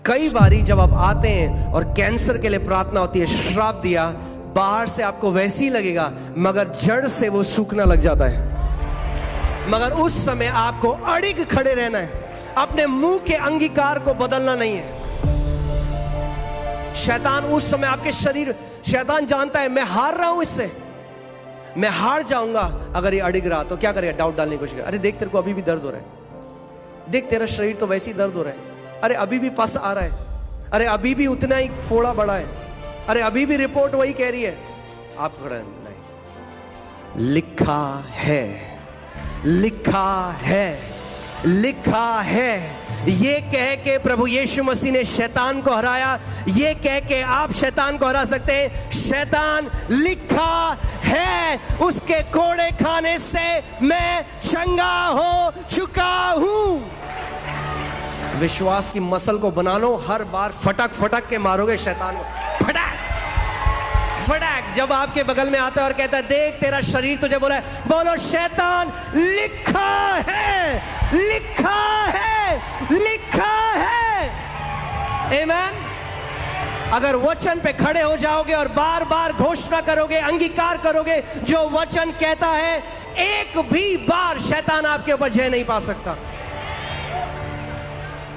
कई बारी जब आप आते हैं और कैंसर के लिए प्रार्थना होती है, श्राप दिया, बाहर से आपको वैसे ही लगेगा मगर जड़ से वो सूखना लग जाता है। मगर उस समय आपको अड़िग खड़े रहना है, अपने मुंह के अंगीकार को बदलना नहीं है। शैतान उस समय आपके शरीर, शैतान जानता है मैं हार रहा हूं, इससे मैं हार जाऊंगा अगर ये अड़िग रहा तो क्या करेगा, डाउट डालने की कोशिश करेगा। अरे देख तेरे को अभी भी दर्द हो रहा है, देख तेरा शरीर तो वैसे ही दर्द हो रहा है, अरे अभी भी पस आ रहा है, अरे अभी भी उतना ही फोड़ा बड़ा है, अरे अभी भी रिपोर्ट वही कह रही है। आप खड़ा नहीं, लिखा है, लिखा है, लिखा है। ये कह के प्रभु यीशु मसीह ने शैतान को हराया, ये कह के आप शैतान को हरा सकते हैं। शैतान, लिखा है उसके कोड़े खाने से मैं चंगा हो चुका हूं। विश्वास की मसल को बना लो, हर बार फटक फटक के मारोगे शैतान को, फटक फटक। जब आपके बगल में आता है और कहता है देख तेरा शरीर तुझे बोला है, बोलो शैतान, लिखा है, लिखा है, लिखा है। आमीन। अगर वचन पे खड़े हो जाओगे और बार बार घोषणा करोगे, अंगीकार करोगे जो वचन कहता है, एक भी बार शैतान आपके ऊपर जय नहीं पा सकता।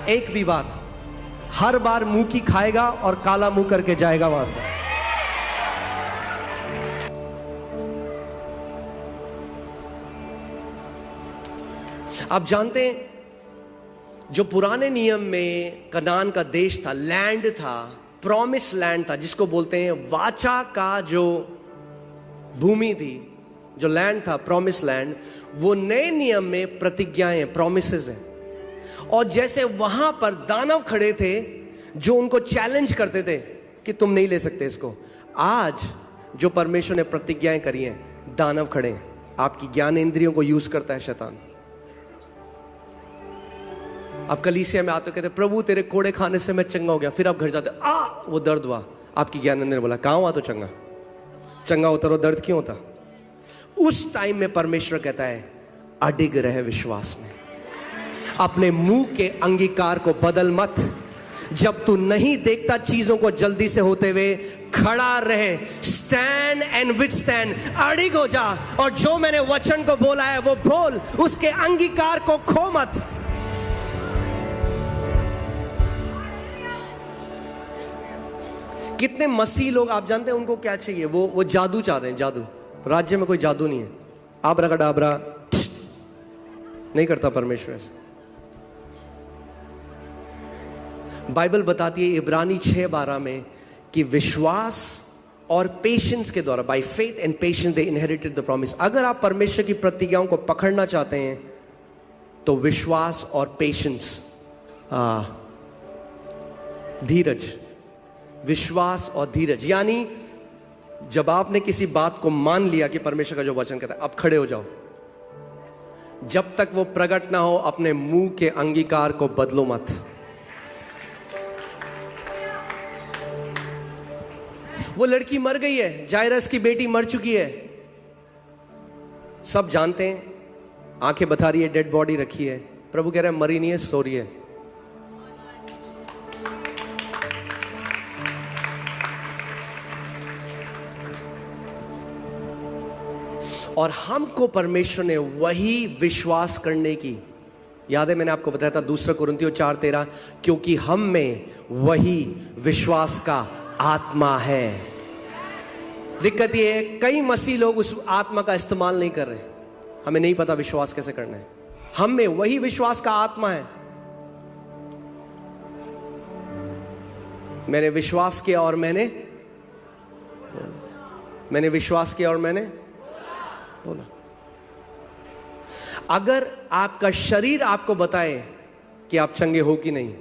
एक भी बार। हर बार मुंह की खाएगा और काला मुंह करके जाएगा वहां से। आप जानते हैं जो पुराने नियम में कनान का देश था, लैंड था, प्रॉमिस लैंड था, जिसको बोलते हैं वाचा का जो भूमि थी, जो लैंड था प्रॉमिस लैंड, वो नए नियम में प्रतिज्ञाएं, प्रॉमिसेस हैं। और जैसे वहां पर दानव खड़े थे जो उनको चैलेंज करते थे कि तुम नहीं ले सकते इसको, आज जो परमेश्वर ने प्रतिज्ञाएं करी हैं, दानव खड़े हैं। आपकी ज्ञान इंद्रियों को यूज करता है शैतान। आप कलीसिया में आते हो, कहते प्रभु तेरे कोड़े खाने से मैं चंगा हो गया, फिर आप घर जाते वो दर्द हुआ। आपकी ज्ञान इंद्रियों ने बोला कहां हुआ तो चंगा, चंगा होता तो दर्द क्यों होता। उस टाइम में परमेश्वर कहता है अडिग रहे विश्वास में, अपने मुंह के अंगीकार को बदल मत। जब तू नहीं देखता चीजों को जल्दी से होते हुए, खड़ा रहे, स्टैंड एंड विथस्टैंड, अड़िग हो जा, और जो मैंने वचन को बोला है वो बोल, उसके अंगीकार को खो मत। कितने मसीह लोग आप जानते हैं उनको क्या चाहिए, वो जादू चाह रहे हैं, जादू। राज्य में कोई जादू नहीं है, आबराकडाबरा नहीं करता परमेश्वर ऐसे। बाइबल बताती है इब्रानी 6:12 में कि विश्वास और पेशेंस के द्वारा, by faith and patience they inherited the promise. अगर आप परमेश्वर की प्रतिज्ञाओं को पकड़ना चाहते हैं तो विश्वास और पेशेंस, धीरज, विश्वास और धीरज। यानी जब आपने किसी बात को मान लिया कि परमेश्वर का जो वचन कहता है, अब खड़े हो जाओ। जब तक वो प्रकट ना हो अपने मुंह के अंगीकार को बदलो मत। वो लड़की मर गई है, जायरस की बेटी मर चुकी है, सब जानते हैं, आंखें बता रही है, डेड बॉडी रखी है। प्रभु कह रहा है मरी नहीं है, सो रही है। और हमको परमेश्वर ने वही विश्वास करने की, याद है मैंने आपको बताया था 2 कुरिन्थियों 4:13, क्योंकि हम में वही विश्वास का आत्मा है। दिक्कत यह है कई मसीह लोग उस आत्मा का इस्तेमाल नहीं कर रहे। हमें नहीं पता विश्वास कैसे करना है। हम में वही विश्वास का आत्मा है। मैंने विश्वास किया और मैंने विश्वास किया और मैंने बोला। अगर आपका शरीर आपको बताए कि आप चंगे हो कि नहीं,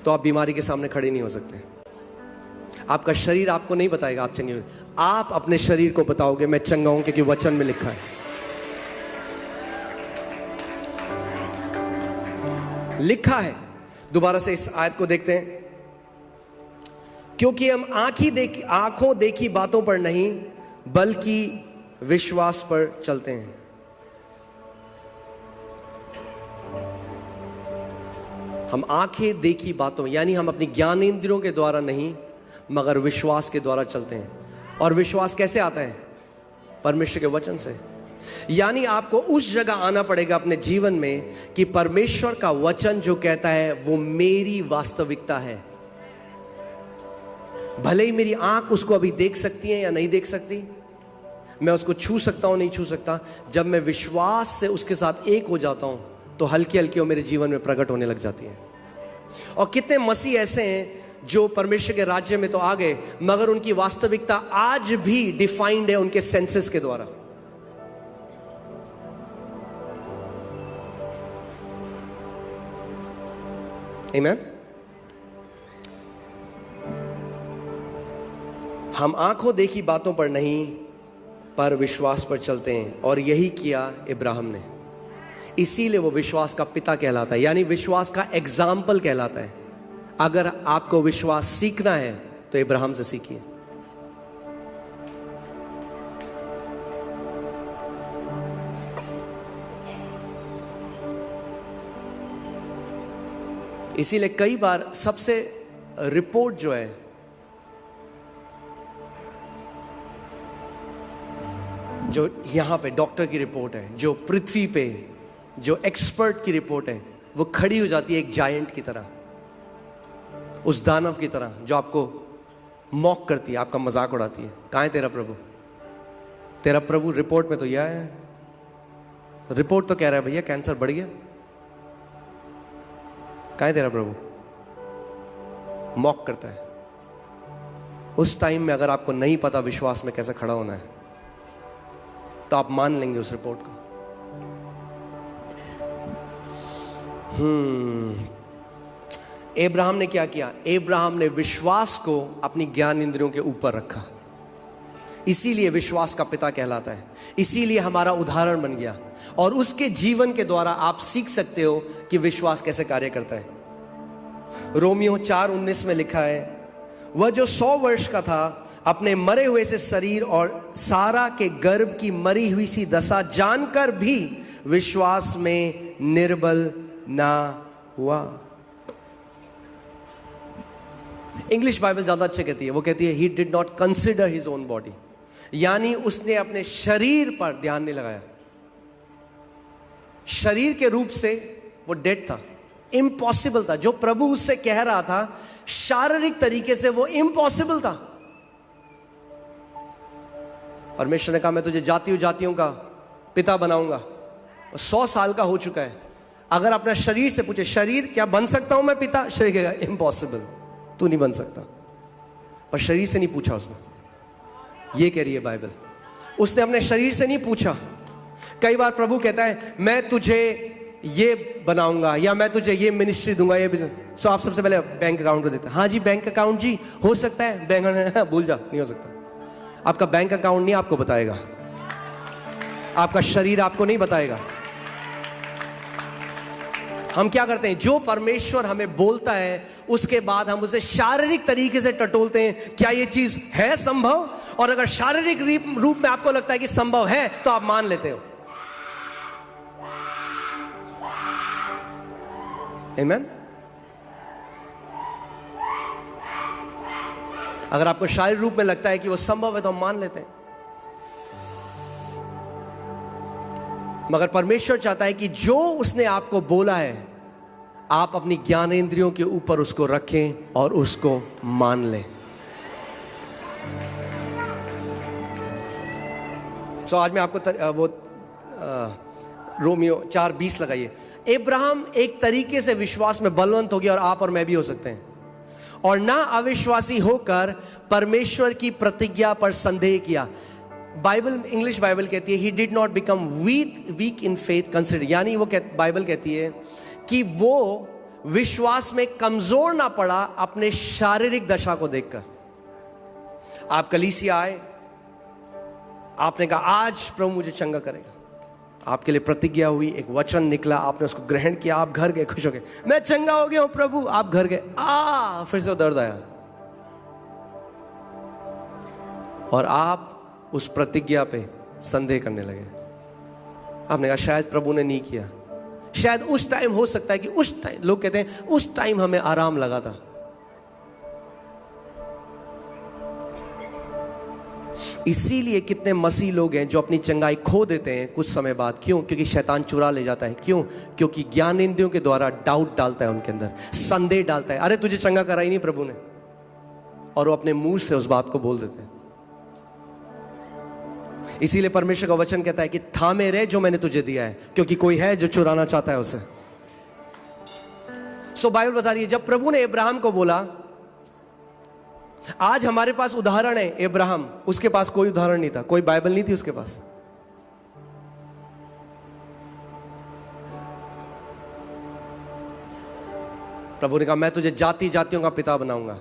तो आप बीमारी के सामने खड़े नहीं हो सकते। आपका शरीर आपको नहीं बताएगा आप चंगे हो, आप अपने शरीर को बताओगे मैं चंगा हूं, क्योंकि वचन में लिखा है। लिखा है। दोबारा से इस आयत को देखते हैं, क्योंकि हम आंखों देखी बातों पर नहीं बल्कि विश्वास पर चलते हैं। हम आंखें देखी बातों, यानी हम अपनी ज्ञानेंद्रियों के द्वारा नहीं मगर विश्वास के द्वारा चलते हैं। और विश्वास कैसे आता है? परमेश्वर के वचन से। यानी आपको उस जगह आना पड़ेगा अपने जीवन में कि परमेश्वर का वचन जो कहता है वो मेरी वास्तविकता है। भले ही मेरी आंख उसको अभी देख सकती है या नहीं देख सकती, मैं उसको छू सकता हूं नहीं छू सकता, जब मैं विश्वास से उसके साथ एक हो जाता हूं तो हल्की हल्की वो मेरे जीवन में प्रकट होने लग जाती है। और कितने मसीह ऐसे हैं जो परमेश्वर के राज्य में तो आ गए मगर उनकी वास्तविकता आज भी डिफाइंड है उनके सेंसेस के द्वारा। आमीन। हम आंखों देखी बातों पर नहीं पर विश्वास पर चलते हैं, और यही किया इब्राहिम ने। इसीलिए वो विश्वास का पिता कहलाता है, यानी विश्वास का एग्जाम्पल कहलाता है। अगर आपको विश्वास सीखना है तो इब्राहिम से सीखिए। इसीलिए कई बार सबसे रिपोर्ट जो है, जो यहां पे डॉक्टर की रिपोर्ट है, जो पृथ्वी पे जो एक्सपर्ट की रिपोर्ट है, वो खड़ी हो जाती है एक जायंट की तरह, उस दानव की तरह जो आपको मॉक करती है, आपका मजाक उड़ाती है। कहां है तेरा प्रभु? तेरा प्रभु रिपोर्ट में तो यह है, रिपोर्ट तो कह रहा है भैया कैंसर बढ़ गया। कहां है तेरा प्रभु? मॉक करता है। उस टाइम में अगर आपको नहीं पता विश्वास में कैसे खड़ा होना है तो आप मान लेंगे उस रिपोर्ट को। इब्राहिम ने क्या किया? इब्राहिम ने विश्वास को अपनी ज्ञान इंद्रियों के ऊपर रखा। इसीलिए विश्वास का पिता कहलाता है, इसीलिए हमारा उदाहरण बन गया। और उसके जीवन के द्वारा आप सीख सकते हो कि विश्वास कैसे कार्य करता है। रोमियो 4:19 में लिखा है, वह जो 100 वर्ष का था अपने मरे हुए से शरीर और सारा के गर्भ की मरी हुई सी दशा जानकर भी विश्वास में निर्बल ना हुआ। इंग्लिश बाइबल ज्यादा अच्छे कहती है, वो कहती है he did not consider his own body, यानी उसने अपने शरीर पर ध्यान नहीं लगाया। शरीर के रूप से वो डेड था, इम्पॉसिबल था। जो प्रभु उससे कह रहा था शारीरिक तरीके से वो इम्पॉसिबल था। परमेश्वर ने कहा मैं तुझे जातियों का पिता बनाऊंगा। 100 साल का हो चुका है। अगर अपना शरीर से पूछे, शरीर क्या बन सकता हूं मैं पिता? शरीर कहेगा इम्पॉसिबल, तू नहीं बन सकता। पर शरीर से नहीं पूछा उसने। ये कह रही है बाइबल, उसने अपने शरीर से नहीं पूछा। कई बार प्रभु कहता है मैं तुझे ये बनाऊंगा या मैं तुझे ये मिनिस्ट्री दूंगा, ये बिजनेस। सो आप सबसे पहले बैंक अकाउंट को देते हैं। हाँ जी बैंक अकाउंट जी हो सकता है, बैंक भूल जा, नहीं हो सकता। आपका बैंक अकाउंट नहीं आपको बताएगा, आपका शरीर आपको नहीं बताएगा। हम क्या करते हैं? जो परमेश्वर हमें बोलता है उसके बाद हम उसे शारीरिक तरीके से टटोलते हैं, क्या ये चीज है संभव? और अगर शारीरिक रूप में आपको लगता है कि संभव है तो आप मान लेते हो। आमीन। अगर आपको शारीरिक रूप में लगता है कि वो संभव है तो हम मान लेते हैं। मगर परमेश्वर चाहता है कि जो उसने आपको बोला है आप अपनी ज्ञानेंद्रियों के ऊपर उसको रखें और उसको मान लें। तो आज मैं आपको रोमियो 4:20 लगाइए। इब्राहिम एक तरीके से विश्वास में बलवंत हो गया और आप और मैं भी हो सकते हैं। और ना अविश्वासी होकर परमेश्वर की प्रतिज्ञा पर संदेह किया। बाइबल, इंग्लिश बाइबल कहती है he did not become weak in faith consider, यानी वो बाइबल कहती है कि वो विश्वास में कमजोर ना पड़ा अपने शारीरिक दशा को देखकर। आप कलीसिया आए, आपने कहा आज प्रभु मुझे चंगा करेगा, आपके लिए प्रतिज्ञा हुई, एक वचन निकला, आपने उसको ग्रहण किया, आप घर गए खुश हो गए, मैं चंगा हो गया हूं प्रभु। आप घर गए, फिर से वो दर्द आया और आप उस प्रतिज्ञा पे संदेह करने लगे। आपने कहा शायद प्रभु ने नहीं किया, शायद उस टाइम हो सकता है कि उस टाइम लोग कहते हैं उस टाइम हमें आराम लगा था। इसीलिए कितने मसीह लोग हैं जो अपनी चंगाई खो देते हैं कुछ समय बाद। क्यों? क्योंकि शैतान चुरा ले जाता है। क्यों? क्योंकि ज्ञानेंद्रियों के द्वारा डाउट डालता है उनके अंदर, संदेह डालता है, अरे तुझे चंगा करा ही नहीं प्रभु ने, और वो अपने मुंह से उस बात को बोल देते हैं। इसीलिए परमेश्वर का वचन कहता है कि थामे रहे जो मैंने तुझे दिया है, क्योंकि कोई है जो चुराना चाहता है उसे। सो बाइबल बता रही है जब प्रभु ने अब्राहम को बोला, आज हमारे पास उदाहरण है अब्राहम, उसके पास कोई उदाहरण नहीं था, कोई बाइबल नहीं थी उसके पास। प्रभु ने कहा मैं तुझे जाति जातियों का पिता बनाऊंगा।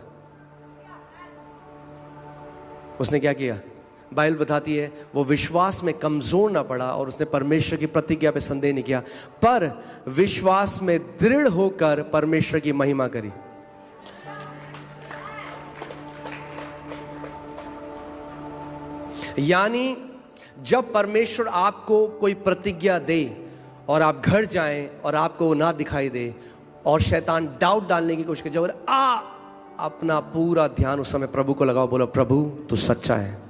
उसने क्या किया? बाइबल बताती है वो विश्वास में कमजोर ना पड़ा और उसने परमेश्वर की प्रतिज्ञा पे संदेह नहीं किया, पर विश्वास में दृढ़ होकर परमेश्वर की महिमा करी। यानी जब परमेश्वर आपको कोई प्रतिज्ञा दे और आप घर जाएं और आपको वो ना दिखाई दे और शैतान डाउट डालने की कोशिश करे, जब अपना पूरा ध्यान उस समय प्रभु को लगाओ, बोलो प्रभु तू सच्चा है,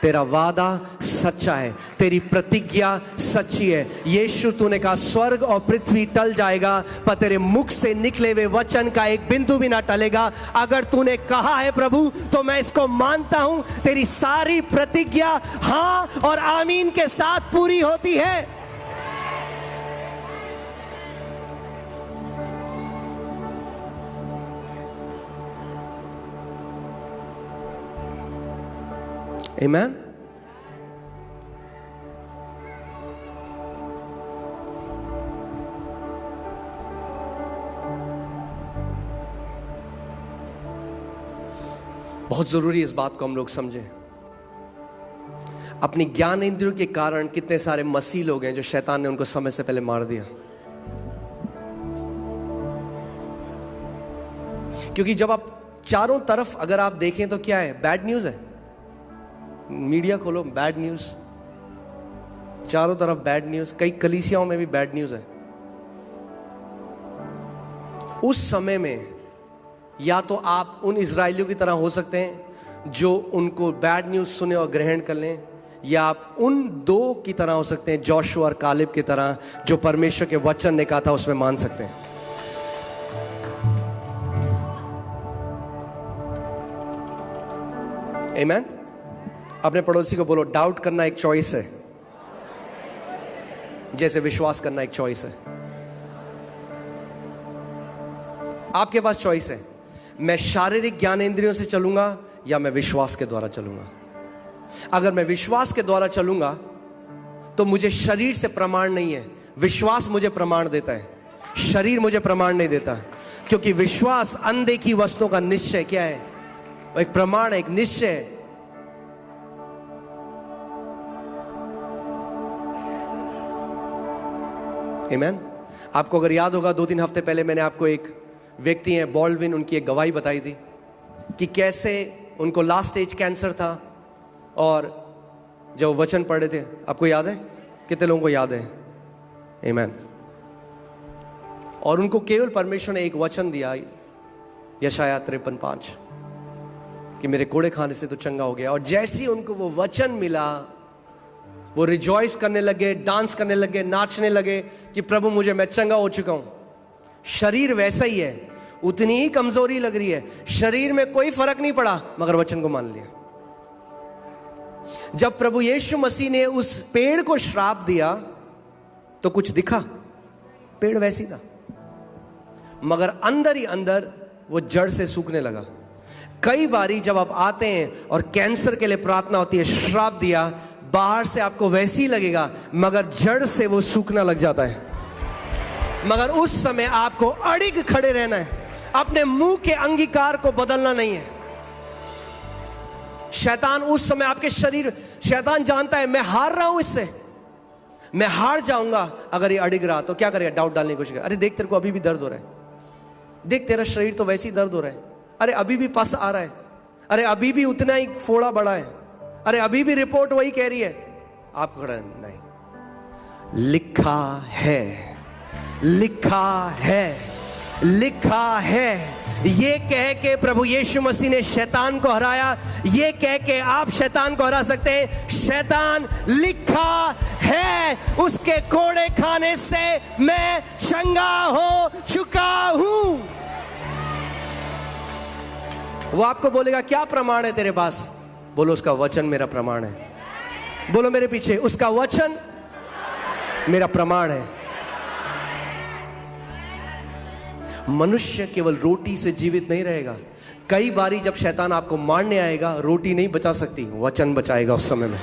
तेरा वादा सच्चा है, तेरी प्रतिज्ञा सच्ची है। यीशु तूने कहा स्वर्ग और पृथ्वी टल जाएगा पर तेरे मुख से निकले हुए वचन का एक बिंदु भी ना टलेगा। अगर तूने कहा है प्रभु तो मैं इसको मानता हूं, तेरी सारी प्रतिज्ञा हां और आमीन के साथ पूरी होती है। Amen? बहुत जरूरी है इस बात को हम लोग समझें। अपनी ज्ञान इंद्रियों के कारण कितने सारे मसीह लोग हैं जो शैतान ने उनको समय से पहले मार दिया। क्योंकि जब आप चारों तरफ अगर आप देखें तो क्या है? बैड न्यूज है। मीडिया खोलो, बैड न्यूज, चारों तरफ बैड न्यूज, कई कलीसियाओं में भी बैड न्यूज है। उस समय में या तो आप उन इजरायलियों की तरह हो सकते हैं जो उनको बैड न्यूज सुने और ग्रहण कर लें, या आप उन दो की तरह हो सकते हैं जोशुआ और कालेब की तरह जो परमेश्वर के वचन ने कहा था उसमें मान सकते हैं। आमीन। अपने पड़ोसी को बोलो डाउट करना एक चॉइस है, जैसे विश्वास करना एक चॉइस है। आपके पास चॉइस है, मैं शारीरिक ज्ञानेंद्रियों से चलूंगा या मैं विश्वास के द्वारा चलूंगा। अगर मैं विश्वास के द्वारा चलूंगा तो मुझे शरीर से प्रमाण नहीं है, विश्वास मुझे प्रमाण देता है, शरीर मुझे प्रमाण नहीं देता। क्योंकि विश्वास अनदेखी वस्तुओं का निश्चय क्या है? एक प्रमाण, एक निश्चय। आमीन। आपको अगर याद होगा 2-3 हफ्ते पहले मैंने आपको एक व्यक्ति हैं बॉल्डविन, उनकी एक गवाही बताई थी कि कैसे उनको लास्ट स्टेज कैंसर था और जब वचन पढ़े थे, आपको याद है? कितने लोगों को याद है? आमीन। और उनको केवल परमेश्वर ने एक वचन दिया, यशायाह 53:5, कि मेरे कोड़े खाने से तो चंगा हो गया। और जैसे ही उनको वो वचन मिला वो रिजॉइस करने लगे, डांस करने लगे, नाचने लगे कि प्रभु मुझे, मैं चंगा हो चुका हूं। शरीर वैसा ही है, उतनी ही कमजोरी लग रही है, शरीर में कोई फर्क नहीं पड़ा, मगर वचन को मान लिया। जब प्रभु यीशु मसीह ने उस पेड़ को श्राप दिया तो कुछ दिखा? पेड़ वैसी था, मगर अंदर ही अंदर वो जड़ से सूखने लगा। कई बारी जब आप आते हैं और कैंसर के लिए प्रार्थना होती है, श्राप दिया, बाहर से आपको वैसी लगेगा मगर जड़ से वो सूखना लग जाता है। मगर उस समय आपको अड़िग खड़े रहना है, अपने मुंह के अंगीकार को बदलना नहीं है। शैतान उस समय आपके शरीर, शैतान जानता है मैं हार रहा हूं, इससे मैं हार जाऊंगा अगर ये अड़िग रहा तो क्या करेगा? डाउट डालने की कोशिश करेगा। अरे देख तेरे को अभी भी दर्द हो रहा है, देख तेरा शरीर तो वैसे ही दर्द हो रहा है, अरे अभी भी पस आ रहा है, अरे अभी भी उतना ही फोड़ा बड़ा है, अरे अभी भी रिपोर्ट वही कह रही है। आप खड़ा नहीं, लिखा है लिखा है, लिखा है। ये कह के प्रभु यीशु मसीह ने शैतान को हराया, ये कह के आप शैतान को हरा सकते हैं। शैतान, लिखा है, उसके कोड़े खाने से मैं चंगा हो चुका हूं। वो आपको बोलेगा क्या प्रमाण है तेरे पास? बोलो उसका वचन मेरा प्रमाण है। बोलो मेरे पीछे, उसका वचन मेरा प्रमाण है। मनुष्य केवल रोटी से जीवित नहीं रहेगा। कई बारी जब शैतान आपको मारने आएगा, रोटी नहीं बचा सकती, वचन बचाएगा उस समय में।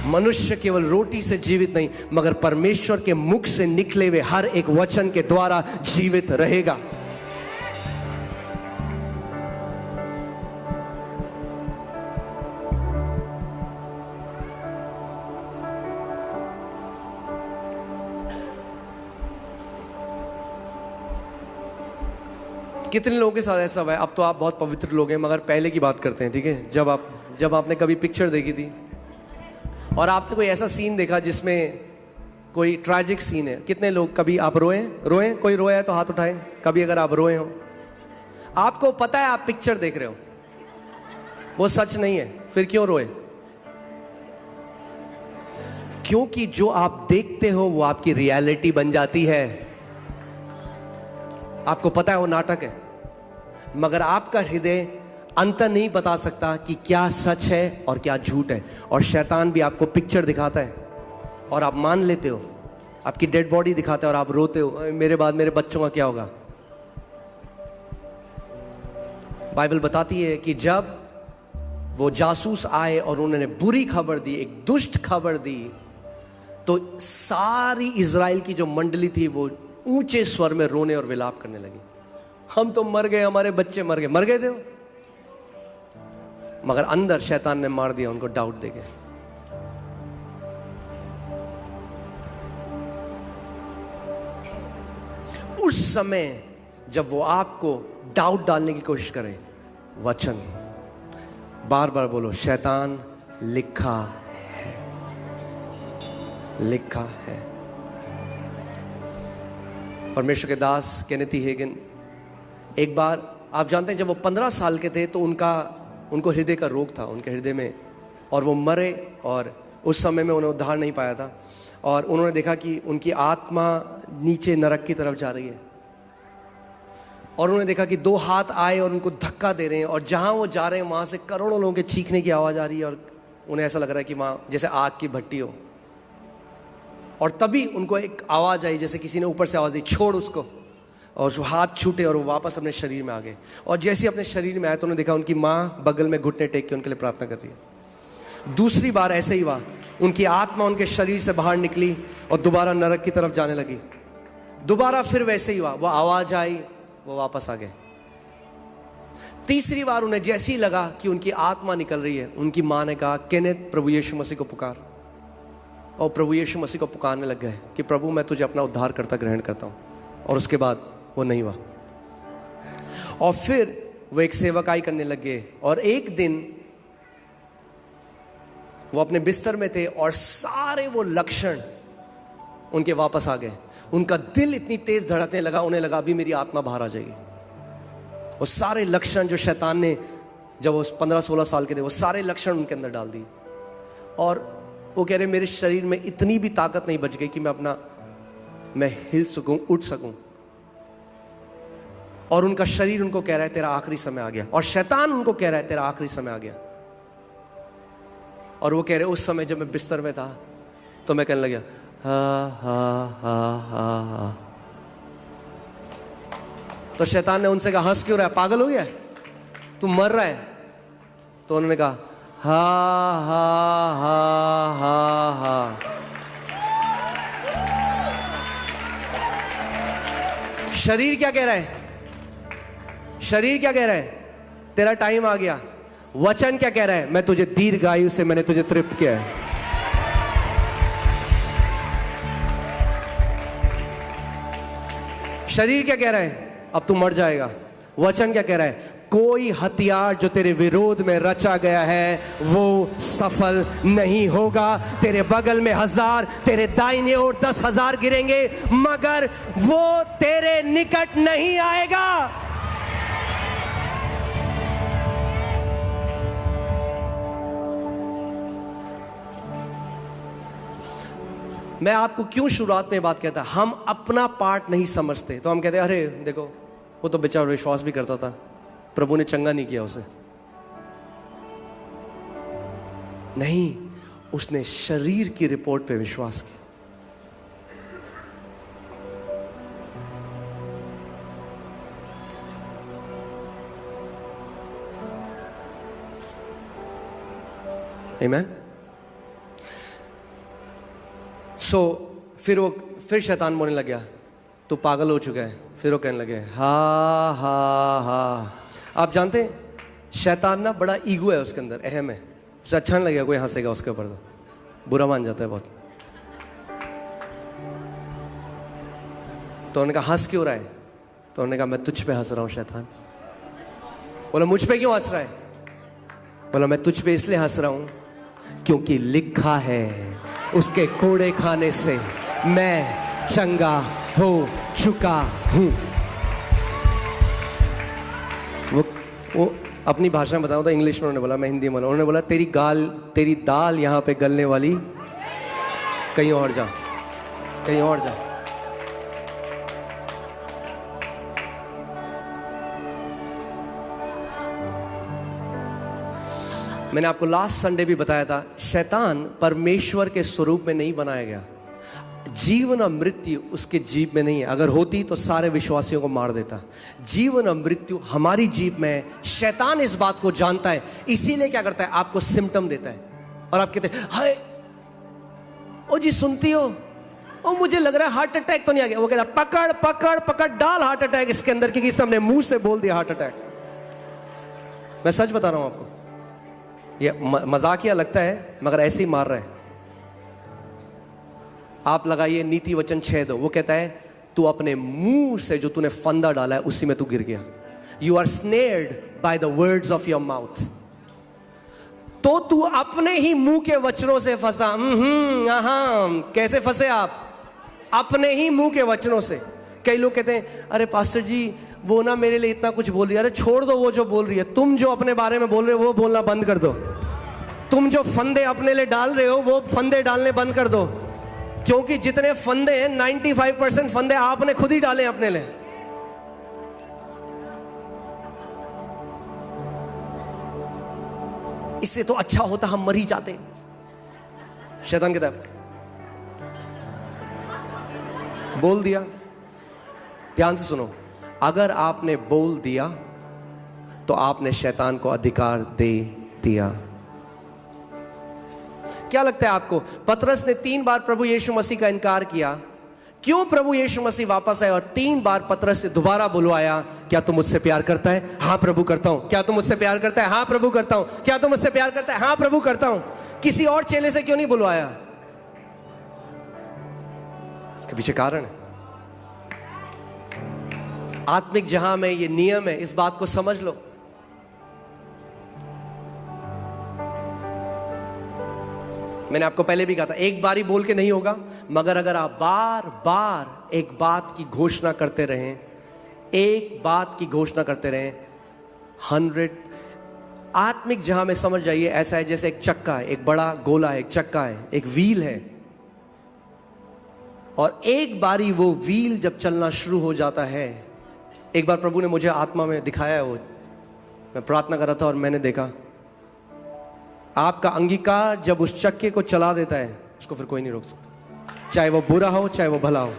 मनुष्य केवल रोटी से जीवित नहीं, मगर परमेश्वर के मुख से निकले हुए हर एक वचन के द्वारा जीवित रहेगा। कितने लोगों के साथ ऐसा हुआ है? अब तो आप बहुत पवित्र लोग हैं, मगर पहले की बात करते हैं, ठीक है? जब आपने कभी पिक्चर देखी थी और आपने कोई ऐसा सीन देखा जिसमें कोई ट्रैजिक सीन है। कितने लोग कभी आप रोए? कोई रोया है तो हाथ उठाएं। कभी अगर आप रोए हो, आपको पता है आप पिक्चर देख रहे हो, वो सच नहीं है, फिर क्यों रोए? क्योंकि जो आप देखते हो वो आपकी रियलिटी बन जाती है। आपको पता है वो नाटक है, मगर आपका हृदय अंतर नहीं बता सकता कि क्या सच है और क्या झूठ है। और शैतान भी आपको पिक्चर दिखाता है और आप मान लेते हो। आपकी डेड बॉडी दिखाता है और आप रोते हो, मेरे बाद मेरे बच्चों का क्या होगा? बाइबल बताती है कि जब वो जासूस आए और उन्होंने बुरी खबर दी, एक दुष्ट खबर दी, तो सारी इजराइल की जो मंडली थी वो ऊंचे स्वर में रोने और विलाप करने लगी। हम तो मर गए, हमारे बच्चे मर गए थे। मगर अंदर शैतान ने मार दिया उनको डाउट देके। उस समय जब वो आपको डाउट डालने की कोशिश करे, वचन बार बार बोलो, शैतान, लिखा है, लिखा है। परमेश्वर के दास केनेथी हेगिन, एक बार आप जानते हैं जब वो 15 साल के थे तो उनको हृदय का रोग था उनके हृदय में, और वो मरे। और उस समय में उन्हें उद्धार नहीं पाया था, और उन्होंने देखा कि उनकी आत्मा नीचे नरक की तरफ जा रही है। और उन्होंने देखा कि 2 हाथ आए और उनको धक्का दे रहे हैं, और जहाँ वो जा रहे हैं वहाँ से करोड़ों लोगों के चीखने की आवाज़ आ रही है, और उन्हें ऐसा लग रहा है कि वहाँ जैसे आग की भट्टी हो। और तभी उनको एक आवाज़ आई, जैसे किसी ने ऊपर से आवाज़ दी, छोड़ उसको। और वो हाथ छूटे और वो वापस अपने शरीर में आ गए। और जैसे अपने शरीर में आए तो उन्होंने देखा उनकी माँ बगल में घुटने टेक के उनके लिए प्रार्थना कर रही है। दूसरी बार ऐसे ही हुआ, उनकी आत्मा उनके शरीर से बाहर निकली और दोबारा नरक की तरफ जाने लगी। दोबारा फिर वैसे ही हुआ, वो आवाज़ आई, वो वापस आ गए। तीसरी बार उन्हें जैसे ही लगा कि उनकी आत्मा निकल रही है, उनकी माँ ने कहा, केनेथ, प्रभु यीशु मसीह को पुकार। और प्रभु यीशु मसीह को पुकारने लग गए कि प्रभु मैं तुझे अपना उद्धारकर्ता ग्रहण करता हूँ। और उसके बाद वो नहीं हुआ। और फिर वो एक सेवकाई करने लग गए, और एक दिन वो अपने बिस्तर में थे और सारे वो लक्षण उनके वापस आ गए। उनका दिल इतनी तेज धड़कने लगा, उन्हें लगा अभी मेरी आत्मा बाहर आ जाएगी। वो सारे लक्षण जो शैतान ने, जब वो 15-16 साल के थे, वो सारे लक्षण उनके अंदर डाल दिए। और वो कह रहे मेरे शरीर में इतनी भी ताकत नहीं बच गई कि मैं हिल सकूं, उठ सकूं। और उनका शरीर उनको कह रहा है तेरा आखिरी समय आ गया, और शैतान उनको कह रहा है तेरा आखिरी समय आ गया। और वो कह रहे उस समय जब मैं बिस्तर में था तो मैं कहने लगा हा हा हा हा हा। तो शैतान ने उनसे कहा हंस क्यों रहा है, पागल हो गया, तू मर रहा है? तो उन्होंने कहा हा हा हा हा हा। शरीर क्या कह रहा है? शरीर क्या कह रहा है? तेरा टाइम आ गया। वचन क्या कह रहा है? मैं तुझे दीर्घायु से मैंने तुझे तृप्त किया है। शरीर क्या कह रहा है? अब तू मर जाएगा। वचन क्या कह रहा है? कोई हथियार जो तेरे विरोध में रचा गया है वो सफल नहीं होगा। तेरे बगल में 1000, तेरे दाहिने ओर 10,000 गिरेंगे, मगर वो तेरे निकट नहीं आएगा। मैं आपको क्यों शुरुआत में बात कहता, हम अपना पार्ट नहीं समझते तो हम कहते हैं अरे देखो वो तो बेचारा विश्वास भी करता था, प्रभु ने चंगा नहीं किया उसे। नहीं, उसने शरीर की रिपोर्ट पे विश्वास किया। आमीन। फिर शैतान बोलने लग गया तू पागल हो चुका है। फिर वो कहने लगे हा हा हा। आप जानते हैं शैतान ना बड़ा ईगो है उसके अंदर, अहम है, उसे अच्छा नहीं लगेगा कोई हंसेगा उसके ऊपर, तो बुरा मान जाता है बहुत। तो उन्होंने कहा हंस क्यों रहा है? तो उन्होंने कहा मैं तुझ पे हंस रहा हूं। शैतान बोला मुझ पे क्यों हंस रहा है? बोला मैं तुझ पे इसलिए हंस रहा हूं क्योंकि लिखा है उसके कोड़े खाने से मैं चंगा हो चुका हूं। वो अपनी भाषा में बताऊं तो इंग्लिश में उन्होंने बोला, मैं हिंदी में बोला। उन्होंने बोला तेरी दाल यहां पे गलने वाली, कहीं और जा, कहीं और जा। मैंने आपको लास्ट संडे भी बताया था, शैतान परमेश्वर के स्वरूप में नहीं बनाया गया। जीवन और मृत्यु उसके जीभ में नहीं है, अगर होती तो सारे विश्वासियों को मार देता। जीवन और मृत्यु हमारी जीभ में है। शैतान इस बात को जानता है, इसीलिए क्या करता है, आपको सिम्टम देता है और आप कहते हैं हाय ओ जी सुनती हो, ओ मुझे लग रहा है हार्ट अटैक तो नहीं आ गया। वो कहता पकड़ पकड़ पकड़ डाल हार्ट अटैक इसके अंदर, क्योंकि इसने अपने मुंह से बोल दिया हार्ट अटैक। मैं सच बता रहा हूं आपको, ये मजाकिया लगता है मगर ऐसे ही मार रहा है। आप लगाइए नीति वचन 6:2, वो कहता है तू अपने मुंह से जो तूने फंदा डाला है उसी में तू गिर गया। You are snared by the words of your mouth. तो तू अपने ही मुंह के वचनों से फंसा। कैसे फंसे आप? अपने ही मुंह के वचनों से। कई लोग कहते हैं अरे पास्टर जी वो ना मेरे लिए इतना कुछ बोल रही है। अरे छोड़ दो वो जो बोल रही है, तुम जो अपने बारे में बोल रहे हो वो बोलना बंद कर दो। तुम जो फंदे अपने लिए डाल रहे हो वो फंदे डालने बंद कर दो, क्योंकि जितने फंदे हैं 95% फंदे आपने खुद ही डाले अपने लिए। इससे तो अच्छा होता हम मर ही जाते। शैतान कहता है बोल दिया, ध्यान से सुनो, अगर आपने बोल दिया तो आपने शैतान को अधिकार दे दिया। क्या लगता है आपको, पतरस ने 3 बार प्रभु यीशु मसीह का इनकार किया, क्यों प्रभु यीशु मसीह वापस आए और 3 बार पतरस से दोबारा बुलवाया? क्या तुम मुझसे प्यार करता है? हाँ प्रभु करता हूं। क्या तुम मुझसे प्यार करता है? हाँ प्रभु करता हूं। क्या तुम मुझसे प्यार करता है? हाँ प्रभु करता हूं। किसी और चेले से क्यों नहीं बुलवाया? इसके पीछे कारण है। आत्मिक जहां में ये नियम है, इस बात को समझ लो। मैंने आपको पहले भी कहा था, एक बारी बोल के नहीं होगा, मगर अगर आप बार बार एक बात की घोषणा करते रहें, एक बात की घोषणा करते रहें, 100 आत्मिक जहां में समझ जाइए ऐसा है जैसे एक चक्का है, एक बड़ा गोला है, एक चक्का है, एक व्हील है, और एक बारी वो व्हील जब चलना शुरू हो जाता है, एक बार प्रभु ने मुझे आत्मा में दिखाया है, वो मैं प्रार्थना कर रहा था और मैंने देखा, आपका अंगीकार जब उस चक्के को चला देता है उसको फिर कोई नहीं रोक सकता, चाहे वो बुरा हो चाहे वो भला हो।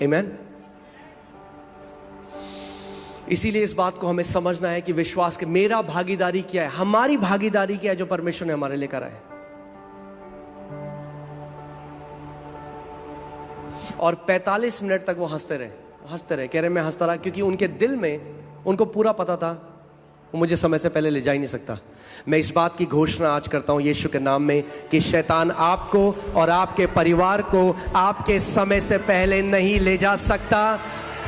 आमीन। इसीलिए इस बात को हमें समझना है कि विश्वास के मेरा भागीदारी क्या है, हमारी भागीदारी क्या है जो परमेश्वर ने हमारे लिए करा है। और 45 मिनट तक वो हंसते रहे, कह रहे मैं हंसता रहा, क्योंकि उनके दिल में उनको पूरा पता था वो मुझे समय से पहले ले जा ही नहीं सकता। मैं इस बात की घोषणा आज करता हूं यीशु के नाम में कि शैतान आपको और आपके परिवार को आपके समय से पहले नहीं ले जा सकता।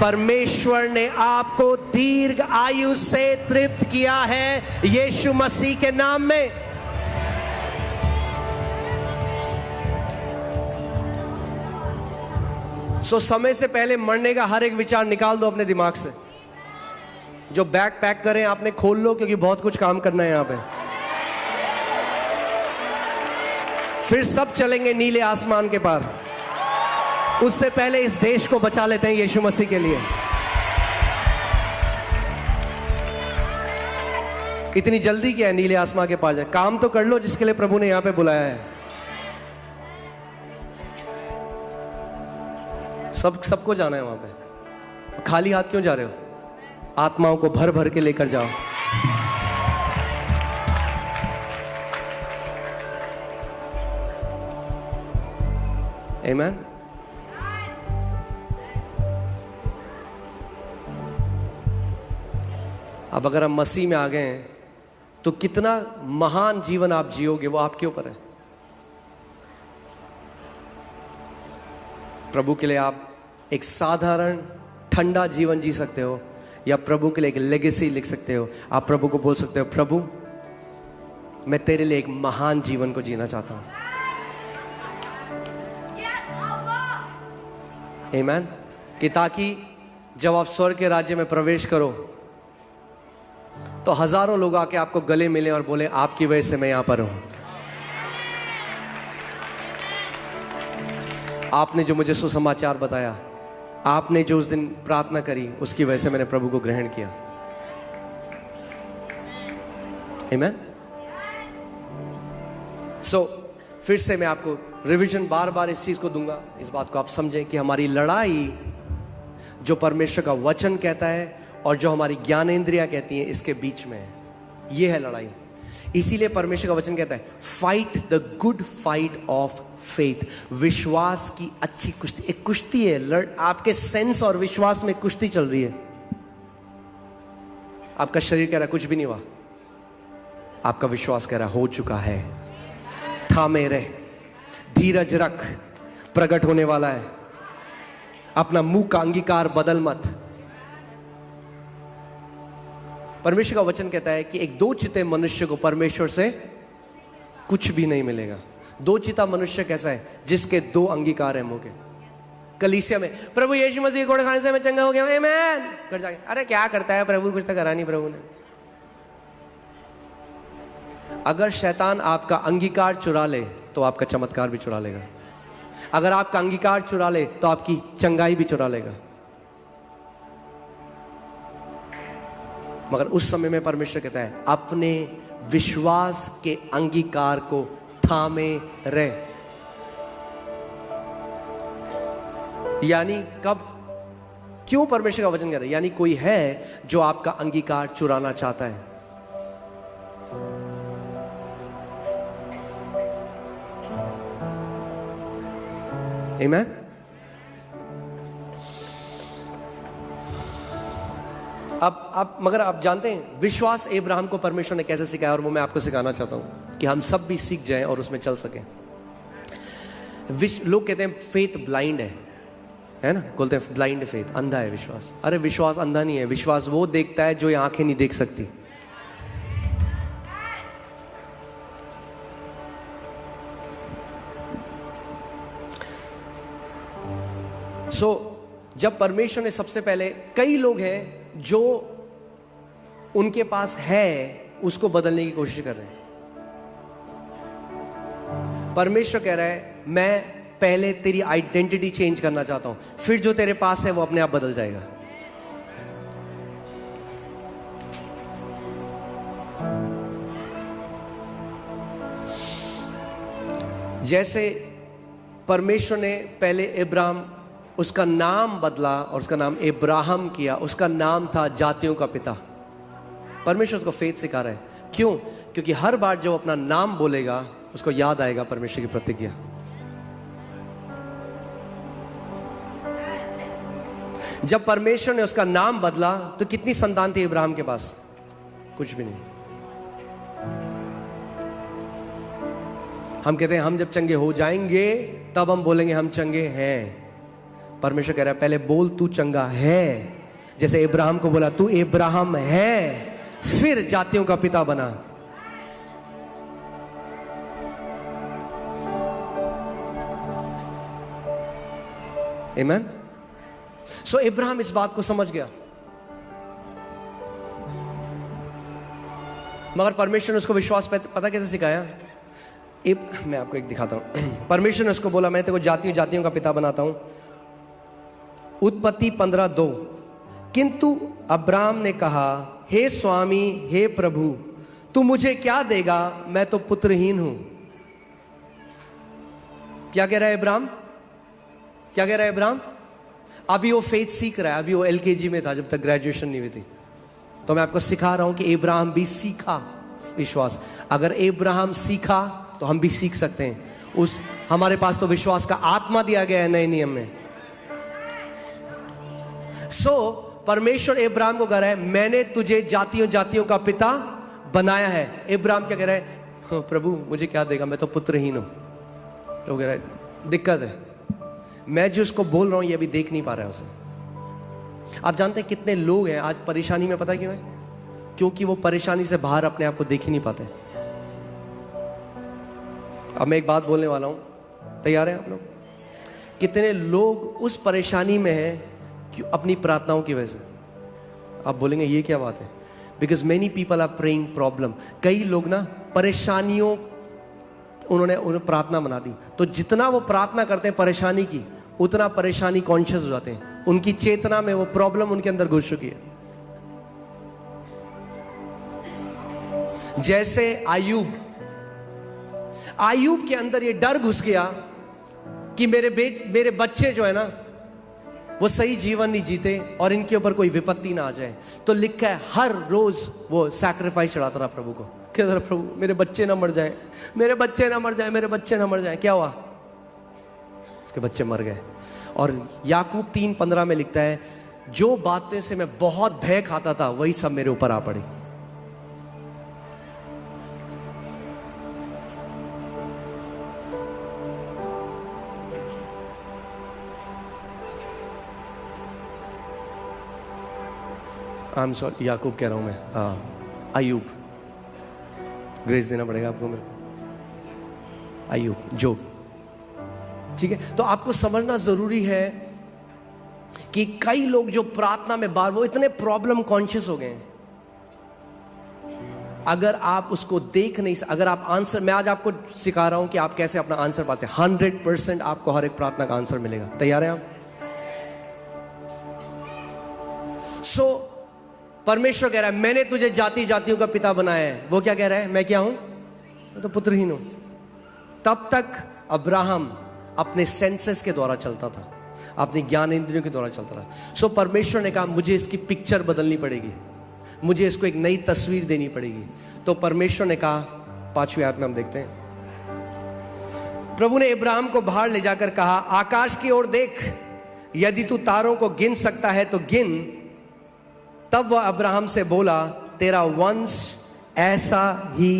परमेश्वर ने आपको दीर्घ आयु से तृप्त किया है यीशु मसीह के नाम में। समय से पहले मरने का हर एक विचार निकाल दो अपने दिमाग से। जो बैग पैक करें आपने खोल लो, क्योंकि बहुत कुछ काम करना है यहां पे। फिर सब चलेंगे नीले आसमान के पार। उससे पहले इस देश को बचा लेते हैं यीशु मसीह के लिए। इतनी जल्दी क्या है नीले आसमान के पार जाए? काम तो कर लो जिसके लिए प्रभु ने यहां पे बुलाया है। सबको जाना है वहां पे। खाली हाथ क्यों जा रहे हो? आत्माओं को भर भर के लेकर जाओ। आमीन। अब अगर हम मसीह में आ गए हैं तो कितना महान जीवन आप जियोगे वो आपके ऊपर है। प्रभु के लिए आप एक साधारण ठंडा जीवन जी सकते हो, या प्रभु के लिए एक लेगेसी लिख सकते हो। आप प्रभु को बोल सकते हो, प्रभु मैं तेरे लिए एक महान जीवन को जीना चाहता हूं। आमीन। कि ताकि जब आप स्वर्ग के राज्य में प्रवेश करो तो हजारों लोग आके आपको गले मिले और बोले आपकी वजह से मैं यहां पर हूं। आपने जो मुझे सुसमाचार बताया, आपने जो उस दिन प्रार्थना करी, उसकी वजह से मैंने प्रभु को ग्रहण किया। आमीन। फिर से मैं आपको रिवीजन बार बार इस चीज को दूंगा, इस बात को आप समझें कि हमारी लड़ाई जो परमेश्वर का वचन कहता है और जो हमारी ज्ञानेंद्रियां कहती हैं इसके बीच में है। ये है लड़ाई। इसीलिए परमेश्वर का वचन कहता है fight the good fight of faith. विश्वास की अच्छी कुश्ती। एक कुश्ती है, आपके सेंस और विश्वास में कुश्ती चल रही है। आपका शरीर कह रहा है कुछ भी नहीं हुआ, आपका विश्वास कह रहा है हो चुका है। थामे रहे, धीरज रख, प्रकट होने वाला है। अपना मुंह का अंगीकार बदल मत। परमेश्वर का वचन कहता है कि एक दो चिते मनुष्य को परमेश्वर से कुछ भी नहीं मिलेगा। दो चिता मनुष्य कैसा है? जिसके दो अंगीकार है मुंह के। कलीसिया में प्रभु यीशु मसीह घोड़े खाने से मैं चंगा हो गया, आमीन कर जाके, अरे क्या करता है प्रभु, कुछ तो करा नहीं प्रभु ने। अगर शैतान आपका अंगीकार चुरा ले तो आपका चमत्कार भी चुरा लेगा। अगर आपका अंगीकार चुरा ले तो आपकी चंगाई भी चुरा लेगा। मगर उस समय में परमेश्वर कहता है अपने विश्वास के अंगीकार को थामे रहे। यानी कब, क्यों परमेश्वर का वचन कह रहा है? यानी कोई है जो आपका अंगीकार चुराना चाहता है। आमीन। अब मगर आप जानते हैं विश्वास इब्राहिम को परमेश्वर ने कैसे सिखाया, और वो मैं आपको सिखाना चाहता हूं कि हम सब भी सीख जाएं और उसमें चल सकें। लोग कहते हैं फेथ ब्लाइंड है ना, बोलते हैं ब्लाइंड फेथ, अंधा है विश्वास। अरे विश्वास अंधा नहीं है। विश्वास वो देखता है जो ये आंखें नहीं देख सकती। जब परमेश्वर ने सबसे पहले, कई लोग हैं जो उनके पास है उसको बदलने की कोशिश कर रहे हैं। परमेश्वर कह रहा है मैं पहले तेरी आइडेंटिटी चेंज करना चाहता हूं, फिर जो तेरे पास है वो अपने आप बदल जाएगा। जैसे परमेश्वर ने पहले इब्राहिम, उसका नाम बदला और उसका नाम इब्राहिम किया। उसका नाम था जातियों का पिता। परमेश्वर उसको फेथ सिखा रहा है। क्यों? क्योंकि हर बार जब अपना नाम बोलेगा उसको याद आएगा परमेश्वर की प्रतिज्ञा। जब परमेश्वर ने उसका नाम बदला तो कितनी संतान थी इब्राहिम के पास? कुछ भी नहीं। हम कहते हैं हम जब चंगे हो जाएंगे तब हम बोलेंगे हम चंगे हैं। परमेश्वर कह रहा है पहले बोल तू चंगा है, जैसे इब्राहिम को बोला तू इब्राहिम है, फिर जातियों का पिता बना। आमीन। सो इब्राहिम इस बात को समझ गया, मगर परमेश्वर ने उसको विश्वास पता कैसे सिखाया? मैं आपको एक दिखाता हूं। परमेश्वर ने उसको बोला मैं तेरे को जातियों का पिता बनाता हूं। उत्पत्ति 15:2। किंतु अब्राम ने कहा हे स्वामी हे प्रभु तू मुझे क्या देगा, मैं तो पुत्रहीन हूं। क्या कह रहा है इब्राहिम? क्या कह रहा है इब्राहिम? अभी वो फेथ सीख रहा है, अभी वो एलकेजी में था जब तक ग्रेजुएशन नहीं हुई थी। तो मैं आपको सिखा रहा हूं कि इब्राहिम भी सीखा विश्वास। अगर इब्राहिम सीखा तो हम भी सीख सकते हैं। हमारे पास तो विश्वास का आत्मा दिया गया है नए नियम में। परमेश्वर इब्राहिम को कह रहा है मैंने तुझे जातियों का पिता बनाया है। इब्राहिम क्या कह रहा है? प्रभु मुझे क्या देगा, मैं तो पुत्रहीन हूं। तो कह रहा है दिक्कत है, मैं जो उसको बोल रहा हूं ये अभी देख नहीं पा रहा है उसे। आप जानते हैं कितने लोग हैं आज परेशानी में, पता क्यों है? क्योंकि वो परेशानी से बाहर अपने आप को देख ही नहीं पाते। अब मैं एक बात बोलने वाला हूं, तैयार हैं आप लोग? कितने लोग उस परेशानी में हैं क्यों? अपनी प्रार्थनाओं की वजह से। आप बोलेंगे ये क्या बात है? Because many people are praying problem. कई लोग ना परेशानियों उन्हें प्रार्थना बना दी, तो जितना वो प्रार्थना करते हैं परेशानी की, उतना परेशानी कॉन्शियस हो जाते हैं। उनकी चेतना में वो प्रॉब्लम उनके अंदर घुस चुकी है। जैसे आयूब के अंदर ये डर घुस गया कि मेरे बच्चे जो है ना वो सही जीवन नहीं जीते और इनके ऊपर कोई विपत्ति ना आ जाए। तो लिखा है हर रोज वो सैक्रिफाइस चढ़ाता रहा प्रभु को। कहता रहा प्रभु मेरे बच्चे ना मर जाए, मेरे बच्चे ना मर जाए, मेरे बच्चे ना मर जाए। क्या हुआ? उसके बच्चे मर गए। और याकूब 3:15 में लिखता है जो बातें से मैं बहुत भय खाता था वही सब मेरे ऊपर आ पड़ी। याकूब कह रहा हूं मैं, अयूब, ग्रेस देना पड़ेगा आपको मेरे को। अयूब, जोब, ठीक है। तो आपको समझना जरूरी है कि कई लोग जो प्रार्थना में बार वो इतने प्रॉब्लम कॉन्शियस हो गए हैं। अगर आप उसको देख नहीं, अगर आप आंसर, मैं आज आपको सिखा रहा हूं कि आप कैसे अपना आंसर पाते हैं। 100% आपको हर एक प्रार्थना का आंसर मिलेगा। तैयार हैं आप? परमेश्वर कह रहा है मैंने तुझे जातियों का पिता बनाया है। वो क्या कह रहा है? मैं क्या हूं? मैं तो पुत्रहीन हूं। तब तक अब्राहम अपने सेंसेस के द्वारा चलता था, अपनी ज्ञान इंद्रियों के द्वारा चलता रहा। परमेश्वर ने कहा मुझे इसकी पिक्चर बदलनी पड़ेगी, मुझे इसको एक नई तस्वीर देनी पड़ेगी। तो परमेश्वर ने कहा, 5वीं आयत में हम देखते हैं, प्रभु ने इब्राहिम को बाहर ले जाकर कहा आकाश की ओर देख, यदि तू तारों को गिन सकता है तो गिन। तब वह अब्राहम से बोला तेरा वंश ऐसा ही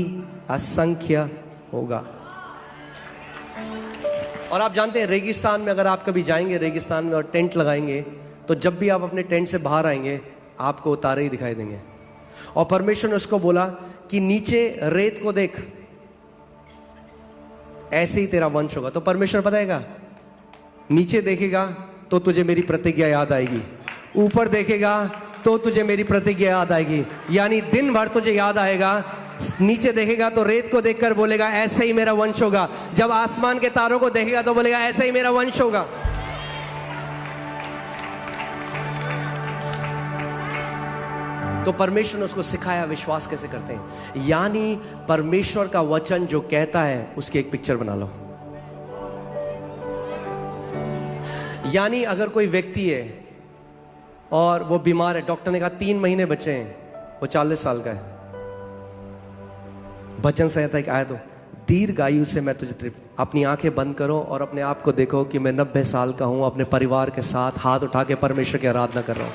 असंख्य होगा। और आप जानते हैं रेगिस्तान में अगर आप कभी जाएंगे रेगिस्तान में और टेंट लगाएंगे, तो जब भी आप अपने टेंट से बाहर आएंगे आपको तारे ही दिखाई देंगे। और परमेश्वर ने उसको बोला कि नीचे रेत को देख, ऐसे ही तेरा वंश होगा। तो परमेश्वर बताएगा नीचे देखेगा तो तुझे मेरी प्रतिज्ञा याद आएगी, ऊपर देखेगा तो तुझे मेरी प्रतिज्ञा याद आएगी। यानी दिन भर तुझे याद आएगा। नीचे देखेगा तो रेत को देखकर बोलेगा ऐसे ही मेरा वंश होगा। जब आसमान के तारों को देखेगा तो बोलेगा ऐसे ही मेरा वंश होगा। तो परमेश्वर ने उसको सिखाया विश्वास कैसे करते हैं। यानी परमेश्वर का वचन जो कहता है उसकी एक पिक्चर बना लो। यानी अगर कोई व्यक्ति है और वो बीमार है, डॉक्टर ने कहा 3 महीने बचे हैं, वो 40 साल का है, वचन संहिता एक आयत हो, दीर्घायु से मैं तुझे तृप्त। अपनी आंखें बंद करो और अपने आप को देखो कि मैं 90 साल का हूं, अपने परिवार के साथ हाथ उठा के परमेश्वर की आराधना कर रहा हूं।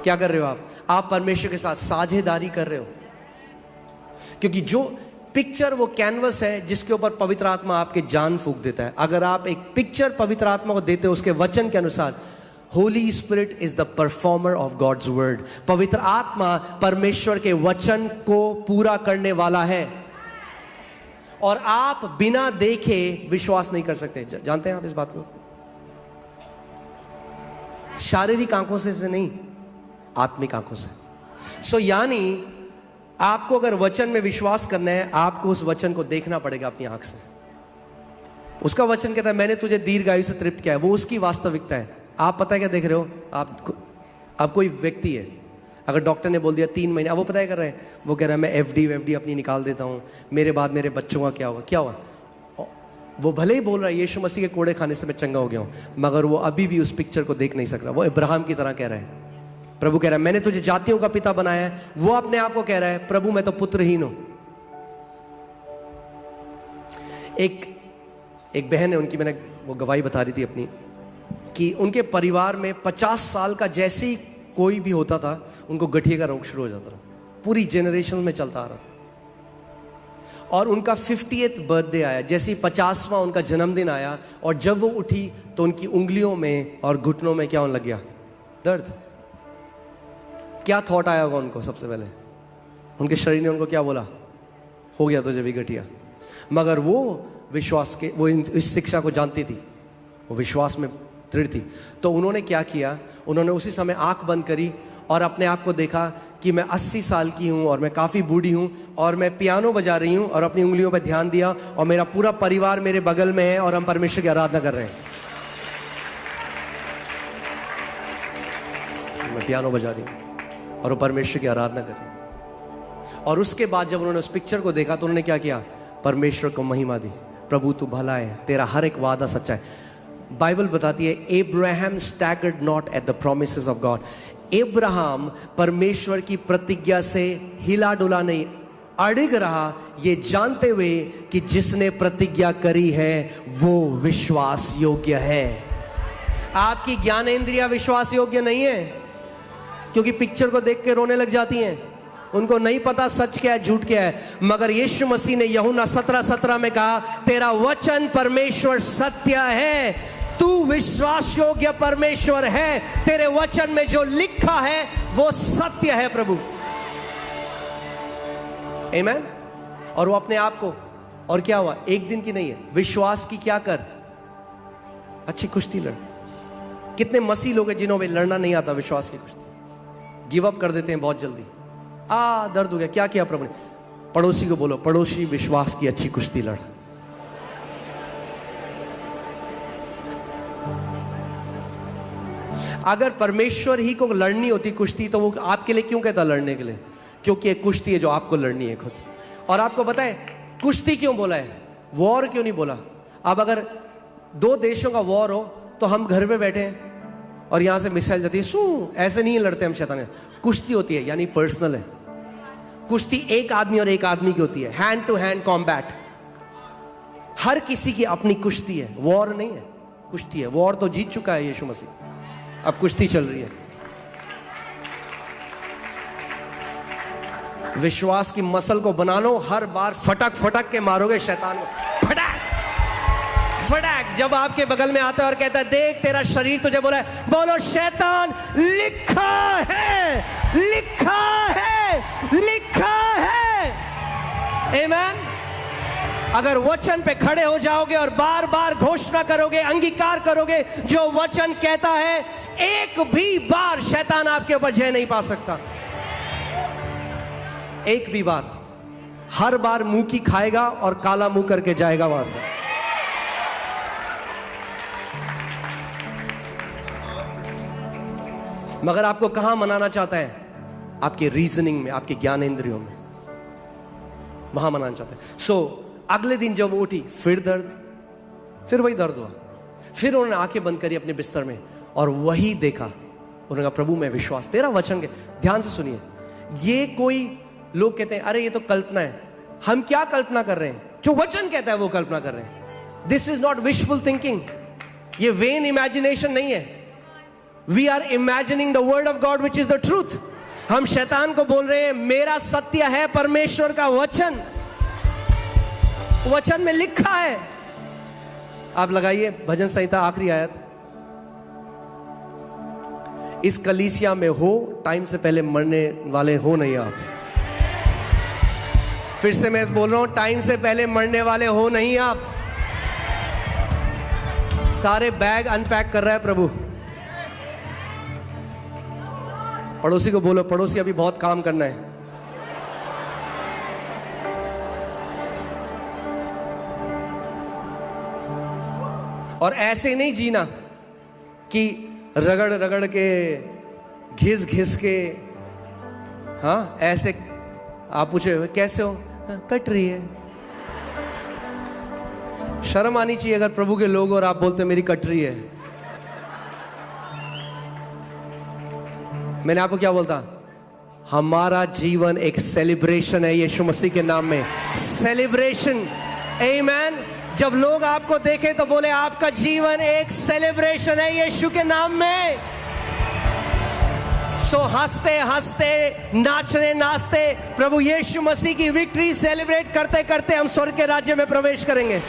क्या कर रहे हो आप परमेश्वर के साथ साझेदारी कर रहे हो। क्योंकि जो पिक्चर वो कैनवस है जिसके ऊपर पवित्र आत्मा आपके जान फूंक देता है। अगर आप एक पिक्चर पवित्र आत्मा को देते हो उसके वचन के अनुसार, holy spirit is the performer of God's word. पवित्र आत्मा परमेश्वर के वचन को पूरा करने वाला है और आप बिना देखे विश्वास नहीं कर सकते। जानते हैं आप इस बात को? शारीरिक आंखों से नहीं, आत्मिक आंखों से। सो यानी आपको अगर वचन में विश्वास करना है, आपको उस वचन को देखना पड़ेगा अपनी आंख से। उसका वचन कहता है मैंने तुझे दीर्घायु से तृप्त किया है, वो उसकी वास्तविकता है। आप पता है क्या देख रहे हो? आप कोई व्यक्ति है, अगर डॉक्टर ने बोल दिया 3 महीने, अब वो पता है कर रहे हैं, वो कह रहा है मैं एफडी अपनी निकाल देता हूँ, मेरे बाद मेरे बच्चों का क्या हुआ। वो भले ही बोल रहा है यीशु मसीह के कोड़े खाने से मैं चंगा हो गया हूँ, मगर वो अभी भी उस पिक्चर को देख नहीं सक रहा। वो इब्राहिम की तरह कह रहा है। प्रभु कह रहा है मैंने तुझे जातियों का पिता बनाया है, वो अपने आप को कह रहा है प्रभु मैं तो पुत्रहीन हूं। एक बहन है, उनकी मैंने वो गवाही बता रही थी अपनी, कि उनके परिवार में 50 साल का जैसे ही कोई भी होता था उनको गठिया का रोग शुरू हो जाता था, पूरी जनरेशन में चलता आ रहा था। और उनका 50th बर्थडे आया, जैसे ही 50वां उनका जन्मदिन आया, और जब वो उठी तो उनकी उंगलियों में और घुटनों में क्या होने लग गया? दर्द। क्या थॉट आया होगा उनको? सबसे पहले उनके शरीर ने उनको क्या बोला? हो गया तुझे भी गठिया। मगर वो विश्वास के, वो इस शिक्षा को जानती थी, वो विश्वास में दृढ़ थी। तो उन्होंने क्या किया, उन्होंने उसी समय आंख बंद करी और अपने आप को देखा कि मैं 80 साल की हूँ और मैं काफ़ी बूढ़ी हूँ और मैं पियानो बजा रही हूँ, और अपनी उंगलियों पर ध्यान दिया और मेरा पूरा परिवार मेरे बगल में है और हम परमेश्वर की आराधना कर रहे हैं। मैं पियानो बजा रही हूँ और वो परमेश्वर की आराधना कर रही हूँ। और उसके बाद जब उन्होंने उस पिक्चर को देखा तो उन्होंने क्या किया? परमेश्वर को महिमा दी। प्रभु तू भला है, तेरा हर एक वादा सच्चा है। बाइबल बताती है Abraham staggered not at the promises of God. Abraham परमेश्वर की प्रतिज्ञा से हिला डुला नहीं, अड़िग रहा, ये जानते हुए कि जिसने प्रतिज्ञा करी है वो विश्वास योग्य है। आपकी ज्ञानेंद्रियां विश्वास योग्य नहीं है, क्योंकि पिक्चर को देख के रोने लग जाती हैं। उनको नहीं पता सच क्या है झूठ क्या है। मगर यीशु मसीह ने यूहन्ना 17:17 में कहा तेरा वचन परमेश्वर सत्य है, तू विश्वास योग्य परमेश्वर है, तेरे वचन में जो लिखा है वो सत्य है प्रभु। आमीन। और वो अपने आप को, और क्या हुआ? एक दिन की नहीं है, विश्वास की क्या कर, अच्छी कुश्ती लड़। कितने मसीह लोग हैं जिन्हों में लड़ना नहीं आता विश्वास की कुश्ती, गिव अप कर देते हैं बहुत जल्दी। दर्द हो गया, क्या किया प्रभु ने? पड़ोसी को बोलो, पड़ोसी विश्वास की अच्छी कुश्ती लड़। अगर परमेश्वर ही को लड़नी होती कुश्ती तो वो आपके लिए क्यों कहता लड़ने के लिए? क्योंकि एक कुश्ती है जो आपको लड़नी है खुद। और आपको पता है कुश्ती क्यों बोला है, वॉर क्यों नहीं बोला? अब अगर 2 देशों का वॉर हो तो हम घर पे बैठे हैं और यहां से मिसाइल जाती है, सू ऐसे नहीं लड़ते हम शैतान। कुश्ती होती है यानी पर्सनल है। कुश्ती एक आदमी और एक आदमी की होती है, हैंड टू हैंड कॉम्बैट। हर किसी की अपनी कुश्ती है, वॉर नहीं है, कुश्ती है। वॉर तो जीत चुका है यीशु मसीह, अब कुश्ती चल रही है। विश्वास की मसल को बना लो, हर बार फटक फटक के मारोगे शैतान को, फटक फटक। जब आपके बगल में आता है और कहता है देख तेरा शरीर तुझे बोला है, बोलो शैतान लिखा है, लिखा है, लिखा है। आमीन। अगर वचन पे खड़े हो जाओगे और बार बार घोषणा करोगे, अंगीकार करोगे जो वचन कहता है, एक भी बार शैतान आपके ऊपर जय नहीं पा सकता। एक भी बार। हर बार मुंह की खाएगा और काला मुंह करके जाएगा वहां से। मगर आपको कहां मनाना चाहता है? आपके रीजनिंग में, आपके ज्ञानेंद्रियों में, वहां मनाना चाहता है। सो अगले दिन जब वो उठी फिर दर्द, फिर वही दर्द हुआ। फिर उन्होंने आंखें बंद करी अपने बिस्तर में और वही देखा। उन्होंने कहा प्रभु मैं विश्वास, तेरा वचन के। ध्यान से सुनिए, ये कोई लोग कहते हैं अरे ये तो कल्पना है। हम क्या कल्पना कर रहे हैं? जो वचन कहता है वो कल्पना कर रहे हैं। This is not wishful thinking, ये वेन इमेजिनेशन नहीं है। We are imagining the word of God which is the truth. हम शैतान को बोल रहे हैं मेरा सत्य है परमेश्वर का वचन, वचन में लिखा है। आप लगाइए भजन संहिता आखिरी आयत, इस कलीसिया में हो, टाइम से पहले मरने वाले हो नहीं आप। फिर से मैं बोल रहा हूं, टाइम से पहले मरने वाले हो नहीं आप। सारे बैग अनपैक कर रहा है प्रभु। पड़ोसी को बोलो, पड़ोसी अभी बहुत काम करना है। और ऐसे नहीं जीना कि रगड़ रगड़ के, घिस घिस के, हाँ ऐसे। आप पूछे कैसे हो, हाँ, कट रही है। शर्म आनी चाहिए अगर प्रभु के लोग और आप बोलते मेरी कट रही है। मैंने आपको क्या बोलता, हमारा जीवन एक सेलिब्रेशन है यीशु मसीह के नाम में। सेलिब्रेशन, आमीन। जब लोग आपको देखें तो बोले आपका जीवन एक सेलिब्रेशन है यीशु के नाम में। सो हंसते हंसते, नाचने नाचते, प्रभु यीशु मसीह की विक्ट्री सेलिब्रेट करते करते हम स्वर्ग के राज्य में प्रवेश करेंगे।